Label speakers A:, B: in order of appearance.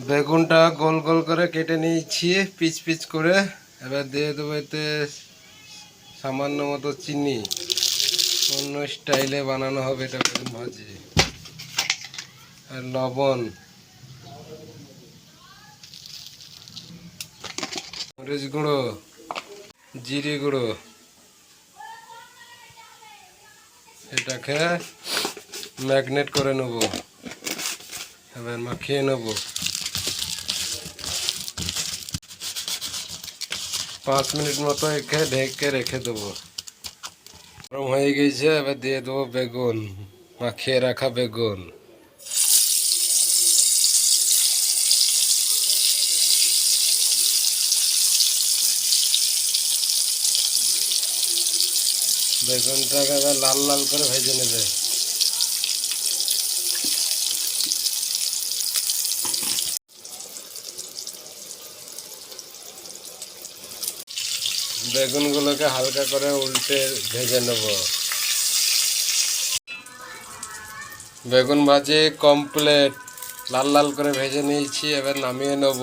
A: বেগুনটা গোল গোল করে কেটে নিয়েছি পিচ পিচ করে। এবার দিয়ে দেবো এতে সামান্য মতো চিনি। অন্য স্টাইলে বানানো হবে এটা বেগুন ভাজি। আর লবণ, মরিচ গুঁড়ো, জিরে গুঁড়ো। এটাকে ম্যাগনেট করে নেব। এবার মাখিয়ে নেব। 5 মিনিট মতো একে ঢেকে রেখে দেবো। গরম হয়ে গেছে, এবার দিয়ে দেবো বেগুন, মাখিয়ে রাখা বেগুন। বেগুনটাকে এবার লাল লাল করে ভেজে নেবে। বেগুনগুলোকে হালকা করে উল্টে ভেজে নেব। বেগুন ভাজি কমপ্লিট, লাল লাল করে ভেজে নিয়েছি। এবার নামিয়ে নেব।